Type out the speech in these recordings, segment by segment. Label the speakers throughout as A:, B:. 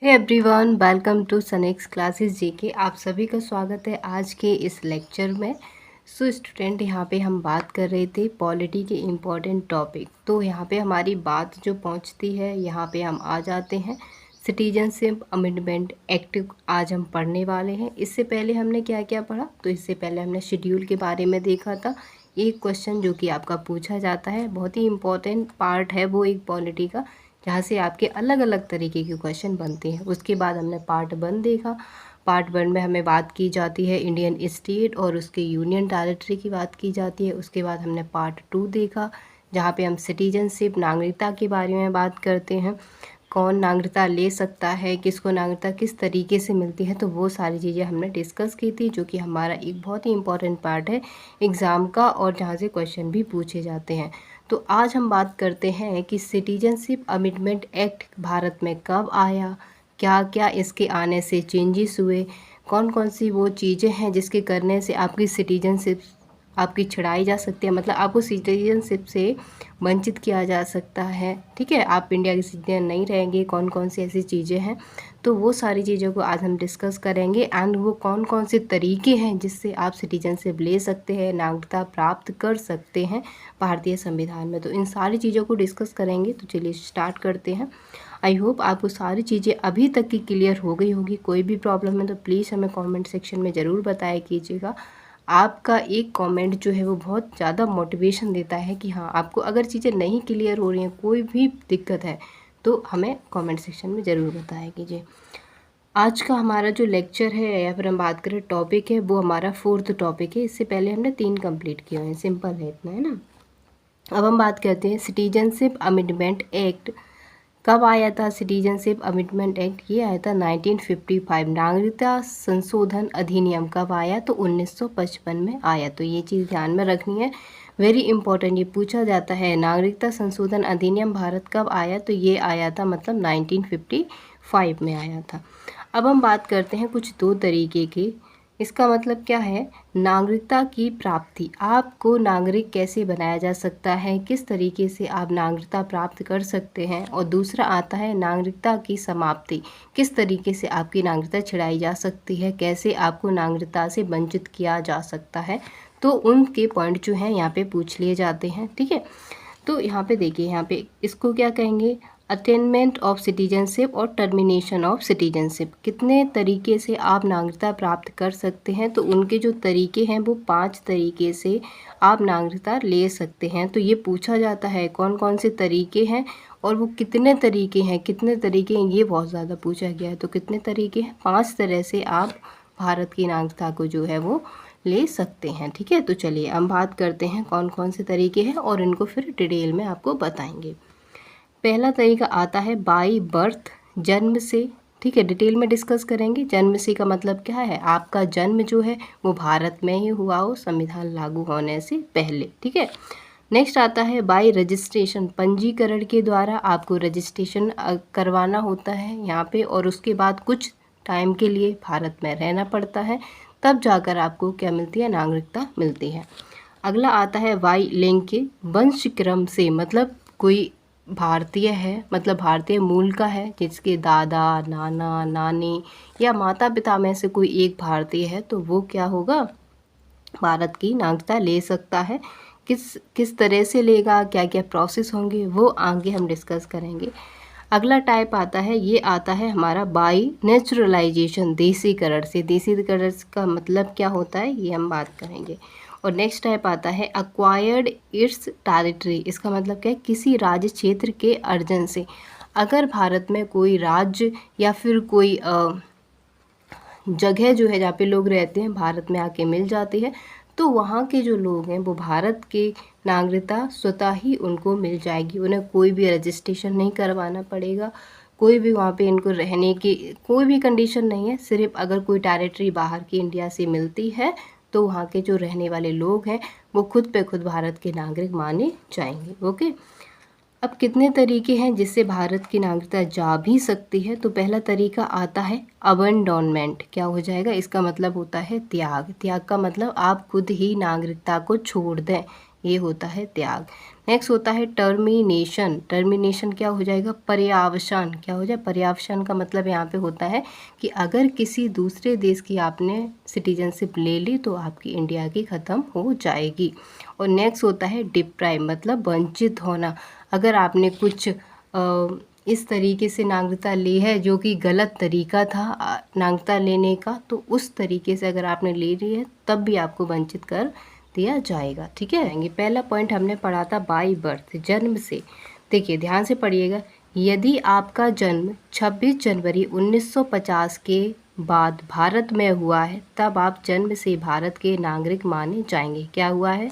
A: Hey everyone, welcome to सनेक्स classes GK. आप सभी का स्वागत है आज के इस लेक्चर में। स्टूडेंट, यहाँ पे हम बात कर रहे थे पॉलिटी के इम्पॉर्टेंट टॉपिक। तो यहाँ पे हमारी बात जो पहुँचती है, यहाँ पे हम आ जाते हैं सिटीजनशिप अमेंडमेंट एक्ट। आज हम पढ़ने वाले हैं। इससे पहले हमने क्या क्या पढ़ा? तो इससे पहले हमने शेड्यूल के बारे में देखा था। एक क्वेश्चन जो कि आपका पूछा जाता है, बहुत ही इम्पॉर्टेंट पार्ट है वो एक पॉलिटी का, जहाँ से आपके अलग अलग तरीके के क्वेश्चन बनते हैं। उसके बाद हमने पार्ट 1 देखा। पार्ट 1 में हमें बात की जाती है इंडियन स्टेट और उसके यूनियन टेरिटरी की बात की जाती है। उसके बाद हमने पार्ट 2 देखा, जहाँ पे हम सिटीजनशिप नागरिकता के बारे में बात करते हैं। कौन नागरिकता ले सकता है, किसको नागरिकता किस तरीके से मिलती है, तो वो सारी चीज़ें हमने डिस्कस की थी, जो कि हमारा एक बहुत ही इम्पॉर्टेंट पार्ट है एग्ज़ाम का, और जहाँ से क्वेश्चन भी पूछे जाते हैं। तो आज हम बात करते हैं कि सिटीजनशिप अमेंडमेंट एक्ट भारत में कब आया, क्या क्या इसके आने से चेंजेस हुए, कौन कौन सी वो चीज़ें हैं जिसके करने से आपकी सिटीजनशिप आपकी छुड़ाई जा सकती है, मतलब आपको सिटीजनशिप से वंचित किया जा सकता है। ठीक है, आप इंडिया के सिटीजन नहीं रहेंगे। कौन कौन सी ऐसी चीज़ें हैं, तो वो सारी चीज़ों को आज हम डिस्कस करेंगे। एंड वो कौन कौन से तरीके हैं जिससे आप सिटीजनशिप ले सकते हैं, नागरिकता प्राप्त कर सकते हैं भारतीय संविधान में। तो इन सारी चीज़ों को डिस्कस करेंगे। तो चलिए स्टार्ट करते हैं। आई होप आपको सारी चीज़ें अभी तक की क्लियर हो गई होगी। कोई भी प्रॉब्लम है तो प्लीज़ हमें कमेंट सेक्शन में ज़रूर बताया कीजिएगा। आपका एक कमेंट जो है वो बहुत ज़्यादा मोटिवेशन देता है कि हाँ, आपको अगर चीज़ें नहीं क्लियर हो रही हैं, कोई भी दिक्कत है, तो हमें कमेंट सेक्शन में ज़रूर बताया कीजिए। आज का हमारा जो लेक्चर है या फिर हम बात करें टॉपिक है, वो हमारा 4th टॉपिक है। इससे पहले हमने 3 कंप्लीट किए हैं। सिंपल है, इतना है ना। अब हम बात करते हैं सिटीजनशिप अमेंडमेंट एक्ट कब आया था। सिटीजनशिप अमेंडमेंट एक्ट ये आया था 1955। नागरिकता संशोधन अधिनियम कब आया? तो 1955 में आया। तो ये चीज़ ध्यान में रखनी है, वेरी इंपॉर्टेंट। ये पूछा जाता है नागरिकता संशोधन अधिनियम भारत कब आया? तो ये आया था मतलब 1955 में आया था। अब हम बात करते हैं कुछ 2 तरीके की। इसका मतलब क्या है? नागरिकता की प्राप्ति, आपको नागरिक कैसे बनाया जा सकता है, किस तरीके से आप नागरिकता प्राप्त कर सकते हैं। और दूसरा आता है नागरिकता की समाप्ति, किस तरीके से आपकी नागरिकता छिड़ाई जा सकती है, कैसे आपको नागरिकता से वंचित किया जा सकता है। तो उनके पॉइंट जो हैं यहाँ पे पूछ लिए जाते हैं। ठीक है, तो यहाँ पे देखिए, यहाँ पे इसको क्या कहेंगे? अटेनमेंट ऑफ सिटीजनशिप और टर्मिनेशन ऑफ सिटीजनशिप। कितने तरीके से आप नागरिकता प्राप्त कर सकते हैं, तो उनके जो तरीके हैं वो 5 तरीके से आप नागरिकता ले सकते हैं। तो ये पूछा जाता है कौन कौन से तरीके हैं और वो कितने तरीके हैं, कितने तरीके हैं, ये बहुत ज़्यादा पूछा गया है। तो कितने तरीके हैं? 5 तरह से आप भारत की नागरिकता को जो है वो ले सकते हैं। ठीक है, तो चलिए हम बात करते हैं कौन कौन से तरीके हैं और इनको फिर डिटेल में आपको बताएंगे। पहला तरीका आता है बाय बर्थ, जन्म से। ठीक है, डिटेल में डिस्कस करेंगे। जन्म से का मतलब क्या है? आपका जन्म जो है वो भारत में ही हुआ हो, संविधान लागू होने से पहले। ठीक है, नेक्स्ट आता है बाय रजिस्ट्रेशन, पंजीकरण के द्वारा आपको रजिस्ट्रेशन करवाना होता है यहाँ पे, और उसके बाद कुछ टाइम के लिए भारत में रहना पड़ता है, तब जाकर आपको क्या मिलती है? नागरिकता मिलती है। अगला आता है वाई लिंक, वंश क्रम से, मतलब कोई भारतीय है, मतलब भारतीय मूल का है, जिसके दादा नाना नानी या माता पिता में से कोई एक भारतीय है, तो वो क्या होगा? भारत की नागरिकता ले सकता है। किस किस तरह से लेगा, क्या क्या प्रोसेस होंगे, वो आगे हम डिस्कस करेंगे। अगला टाइप आता है, ये आता है हमारा बाई नेचुरलाइजेशन, देसीकरण से। देसीकरण का मतलब क्या होता है, ये हम बात करेंगे। और नेक्स्ट टाइप आता है अक्वायर्ड इट्स टेरिटरी। इसका मतलब क्या है? किसी राज्य क्षेत्र के अर्जन से। अगर भारत में कोई राज्य या फिर कोई जगह जो है जहाँ पे लोग रहते हैं, भारत में आके मिल जाती है, तो वहाँ के जो लोग हैं वो भारत के नागरिकता स्वतः ही उनको मिल जाएगी। उन्हें कोई भी रजिस्ट्रेशन नहीं करवाना पड़ेगा, कोई भी वहाँ पे इनको रहने की कोई भी कंडीशन नहीं है। सिर्फ अगर कोई टेरिटरी बाहर की इंडिया से मिलती है, तो वहाँ के जो रहने वाले लोग हैं वो खुद पे खुद भारत के नागरिक माने जाएंगे। ओके, अब कितने तरीके हैं जिससे भारत की नागरिकता जा भी सकती है? तो पहला तरीका आता है अबंडोनमेंट। क्या हो जाएगा? इसका मतलब होता है त्याग। त्याग का मतलब आप खुद ही नागरिकता को छोड़ दें, ये होता है त्याग। नेक्स्ट होता है टर्मिनेशन। टर्मिनेशन क्या हो जाएगा? पर्यावसान। क्या हो जाए? पर्यावसान का मतलब यहाँ पे होता है कि अगर किसी दूसरे देश की आपने सिटीजनशिप ले ली तो आपकी इंडिया की ख़त्म हो जाएगी। और नेक्स्ट होता है डिप्राइव, मतलब वंचित होना। अगर आपने कुछ इस तरीके से नागरिकता ली है जो कि गलत तरीका था नागरिकता लेने का, तो उस तरीके से अगर आपने ले ली है तब भी आपको वंचित कर दिया जाएगा। ठीक है, पहला पॉइंट हमने पढ़ा था बाई बर्थ, जन्म से। देखिए ध्यान से पढ़िएगा, यदि आपका जन्म 26 जनवरी 1950 के बाद भारत में हुआ है तब आप जन्म से भारत के नागरिक माने जाएंगे। क्या हुआ है?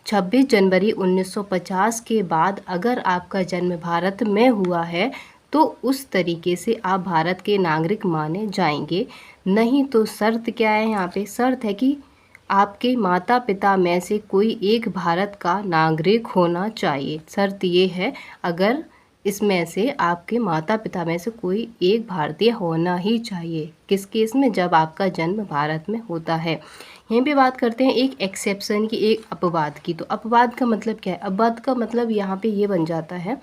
A: 26 जनवरी 1950 के बाद अगर आपका जन्म भारत में हुआ है तो उस तरीके से आप भारत के नागरिक माने जाएंगे। नहीं तो शर्त क्या है? यहाँ पे शर्त है कि आपके माता पिता में से कोई एक भारत का नागरिक होना चाहिए। शर्त ये है, अगर इसमें से आपके माता पिता में से कोई एक भारतीय होना ही चाहिए। किस केस में? जब आपका जन्म भारत में होता है। यहीं पे बात करते हैं एक एक्सेप्शन की, एक अपवाद की। तो अपवाद का मतलब क्या है? अपवाद का मतलब यहाँ पे ये बन जाता है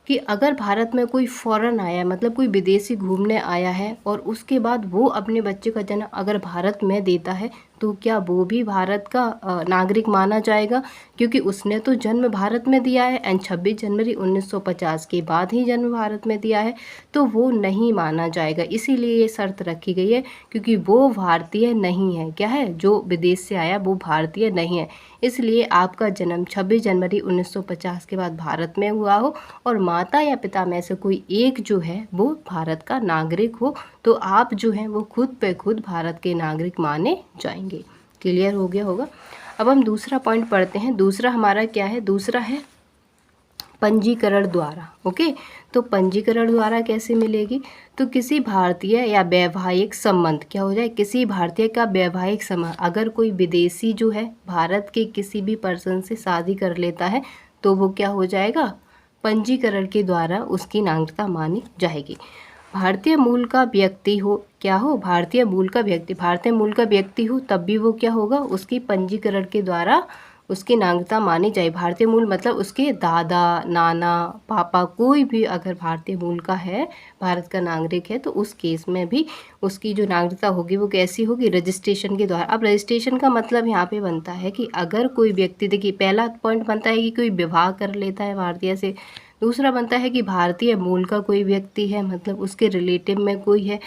A: कि अगर भारत में कोई फॉरेन आया है, मतलब कोई विदेशी घूमने आया है और उसके बाद वो अपने बच्चे का जन्म अगर भारत में देता है तो क्या वो भी भारत का नागरिक माना जाएगा? क्योंकि उसने तो जन्म भारत में दिया है एंड 26 जनवरी 1950 के बाद ही जन्म भारत में दिया है, तो वो नहीं माना जाएगा। इसीलिए ये शर्त रखी गई है, क्योंकि वो भारतीय नहीं है। क्या है? जो विदेश से आया वो भारतीय नहीं है। इसलिए आपका जन्म 26 जनवरी 1950 के बाद भारत में हुआ हो और माता या पिता में से कोई एक जो है वो भारत का नागरिक हो, तो आप जो हैं वो खुद पे खुद भारत के नागरिक माने जाएंगे। क्लियर हो गया होगा? अब हम दूसरा पॉइंट पढ़ते हैं। दूसरा हमारा क्या है? दूसरा है पंजीकरण द्वारा। ओके, तो पंजीकरण द्वारा कैसे मिलेगी? तो किसी भारतीय या वैवाहिक संबंध, क्या हो जाए? किसी भारतीय का वैवाहिक संबंध, अगर कोई विदेशी जो है भारत के किसी भी पर्सन से शादी कर लेता है तो वो क्या हो जाएगा? पंजीकरण के द्वारा उसकी नागरिकता मानी जाएगी। भारतीय मूल का व्यक्ति हो, क्या हो? भारतीय मूल का व्यक्ति, भारतीय मूल का व्यक्ति हो तब भी वो क्या होगा? उसकी पंजीकरण के द्वारा उसकी नागरिकता मानी जाए। भारतीय मूल मतलब उसके दादा, नाना, पापा, कोई भी अगर भारतीय मूल का है, भारत का नागरिक है, तो उस केस में भी उसकी जो नागरिकता होगी वो कैसी होगी? रजिस्ट्रेशन के द्वारा। अब रजिस्ट्रेशन का मतलब यहाँ पे बनता है कि अगर कोई व्यक्ति, देखिए पहला पॉइंट बनता है कि कोई विवाह कर लेता है भारतीय से, दूसरा बनता है कि भारतीय मूल का कोई व्यक्ति है, मतलब उसके रिलेटिव में कोई है।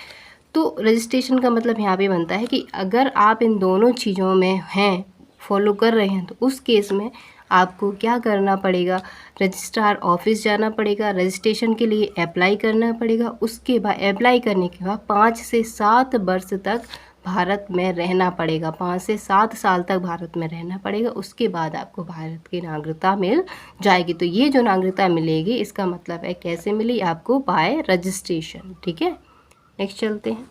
A: तो रजिस्ट्रेशन का मतलब यहाँ पे बनता है कि अगर आप इन दोनों चीज़ों में हैं, फॉलो कर रहे हैं, तो उस केस में आपको क्या करना पड़ेगा? रजिस्ट्रार ऑफिस जाना पड़ेगा, रजिस्ट्रेशन के लिए अप्लाई करना पड़ेगा। उसके बाद अप्लाई करने के बाद 5 से 7 वर्ष तक भारत में रहना पड़ेगा, 5 से 7 साल तक भारत में रहना पड़ेगा। उसके बाद आपको भारत की नागरिकता मिल जाएगी। तो ये जो नागरिकता मिलेगी इसका मतलब है कैसे मिली? आपको बाय रजिस्ट्रेशन। ठीक है, नेक्स्ट चलते हैं।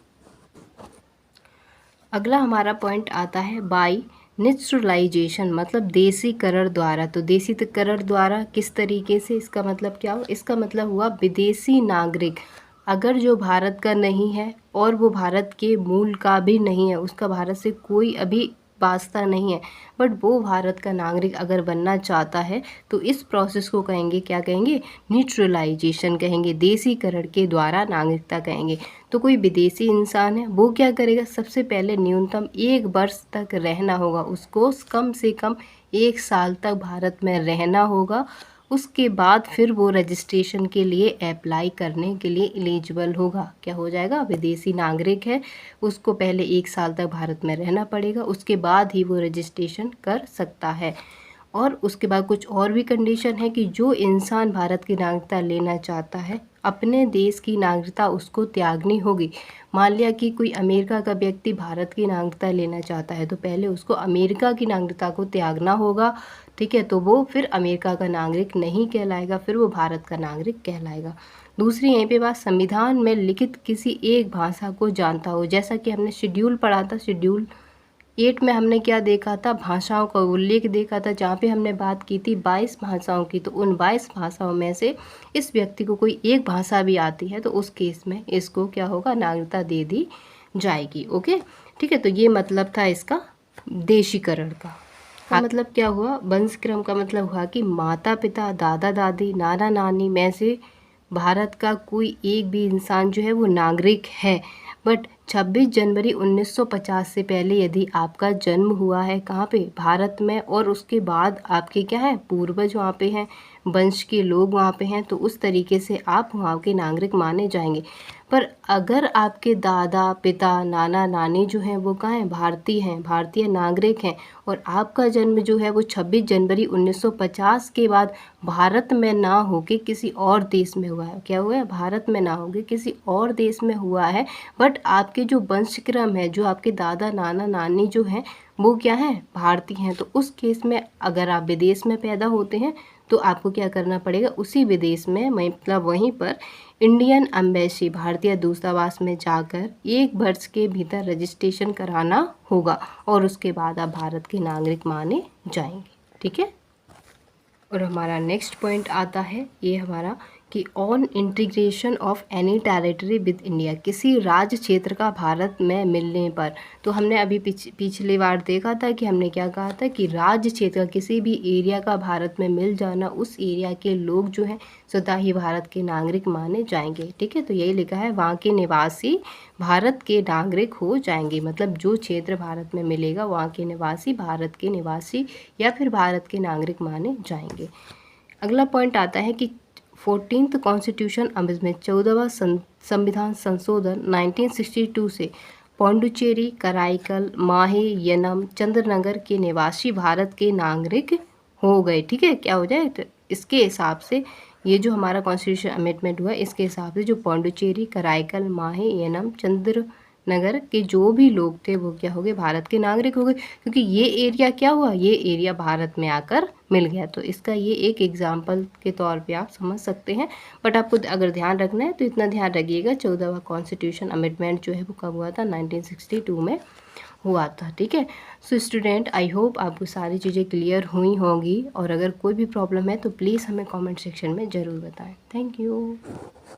A: अगला हमारा पॉइंट आता है बाय नेचुरलाइजेशन, मतलब देसीकरण द्वारा। तो देसीकरण द्वारा किस तरीके से? इसका मतलब क्या हो? इसका मतलब हुआ विदेशी नागरिक अगर जो भारत का नहीं है और वो भारत के मूल का भी नहीं है, उसका भारत से कोई अभी वास्ता नहीं है, बट वो भारत का नागरिक अगर बनना चाहता है तो इस प्रोसेस को कहेंगे, क्या कहेंगे? न्यूट्रलाइजेशन कहेंगे, देसीकरण के द्वारा नागरिकता कहेंगे। तो कोई विदेशी इंसान है वो क्या करेगा? सबसे पहले न्यूनतम 1 वर्ष तक रहना होगा उसको, कम से कम 1 साल तक भारत में रहना होगा। उसके बाद फिर वो रजिस्ट्रेशन के लिए अप्लाई करने के लिए एलिजिबल होगा। क्या हो जाएगा? विदेशी नागरिक है, उसको पहले 1 साल तक भारत में रहना पड़ेगा, उसके बाद ही वो रजिस्ट्रेशन कर सकता है। और उसके बाद कुछ और भी कंडीशन है कि जो इंसान भारत की नागरिकता लेना चाहता है अपने देश की नागरिकता उसको त्यागनी होगी। मान लिया कि कोई अमेरिका का व्यक्ति भारत की नागरिकता लेना चाहता है तो पहले उसको अमेरिका की नागरिकता को त्यागना होगा। ठीक है, तो वो फिर अमेरिका का नागरिक नहीं कहलाएगा, फिर वो भारत का नागरिक कहलाएगा। दूसरी यहीं पे बात, संविधान में लिखित किसी एक भाषा को जानता हो। जैसा कि हमने शेड्यूल पढ़ा था, शेड्यूल 8 में हमने क्या देखा था? भाषाओं का उल्लेख देखा था, जहाँ पे हमने बात की थी 22 भाषाओं की। तो उन 22 भाषाओं में से इस व्यक्ति को कोई एक भाषा भी आती है तो उस केस में इसको क्या होगा? नागरिकता दे दी जाएगी। ओके, ठीक है, तो ये मतलब था इसका देशीकरण का। का मतलब क्या हुआ, वंश क्रम का मतलब हुआ कि माता पिता, दादा दादी, नाना नानी में से भारत का कोई एक भी इंसान जो है वो नागरिक है। बट 26 जनवरी 1950 से पहले यदि आपका जन्म हुआ है कहाँ पे, भारत में, और उसके बाद आपके क्या है, पूर्वज वहाँ पे हैं, वंश के लोग वहाँ पे हैं, तो उस तरीके से आप वहाँ के नागरिक माने जाएंगे। पर अगर आपके दादा पिता नाना नानी जो हैं वो कहाँ हैं, भारतीय हैं, भारतीय नागरिक हैं, और आपका जन्म जो है वो 26 जनवरी 1950 के बाद भारत में ना होके किसी और देश में हुआ है, क्या हुआ है, भारत में ना होके किसी और देश में हुआ है, बट आपके जो वंशक्रम है, जो आपके दादा नाना नानी जो हैं वो क्या है, भारतीय हैं, तो उस केस में अगर आप विदेश में पैदा होते हैं तो आपको क्या करना पड़ेगा, उसी विदेश में मतलब वहीं पर इंडियन एम्बेसी, भारतीय दूतावास में जाकर 1 वर्ष के भीतर रजिस्ट्रेशन कराना होगा, और उसके बाद आप भारत के नागरिक माने जाएंगे। ठीक है। और हमारा नेक्स्ट पॉइंट आता है ये हमारा कि on integration of any territory with India, किसी राज्य क्षेत्र का भारत में मिलने पर। तो हमने अभी पिछली बार देखा था कि हमने क्या कहा था कि राज्य क्षेत्र का किसी भी एरिया का भारत में मिल जाना, उस एरिया के लोग जो हैं स्वतः ही भारत के नागरिक माने जाएंगे। ठीक है, तो यही लिखा है, वहाँ के निवासी भारत के नागरिक हो जाएंगे, मतलब जो क्षेत्र भारत में मिलेगा वहाँ के निवासी भारत के निवासी या फिर भारत के नागरिक माने जाएंगे। अगला पॉइंट आता है कि 14th कॉन्स्टिट्यूशन अमेंडमेंट, 14वां संविधान संशोधन 1962 से पौंडुचेरी, कराईकल, माहे, यनम, चंद्रनगर के निवासी भारत के नागरिक हो गए। ठीक है, क्या हो जाए, तो इसके हिसाब से ये जो हमारा कॉन्स्टिट्यूशन अमेंडमेंट हुआ, इसके हिसाब से जो पौंडुचेरी, कराईकल, माहे, यनम, चंद्रनगर के जो भी लोग थे वो क्या हो गए, भारत के नागरिक हो गए, क्योंकि ये एरिया क्या हुआ, ये एरिया भारत में आकर मिल गया। तो इसका ये एक एग्जाम्पल के तौर पे आप समझ सकते हैं, बट आपको अगर ध्यान रखना है तो इतना ध्यान रखिएगा, 14वां कॉन्स्टिट्यूशन अमेंडमेंट जो है वो कब हुआ था, 1962 में हुआ था। ठीक है। सो स्टूडेंट, आई होप आपको सारी चीज़ें क्लियर हुई होंगी, और अगर कोई भी प्रॉब्लम है तो प्लीज़ हमें कमेंट सेक्शन में ज़रूर बताएं। Thank you.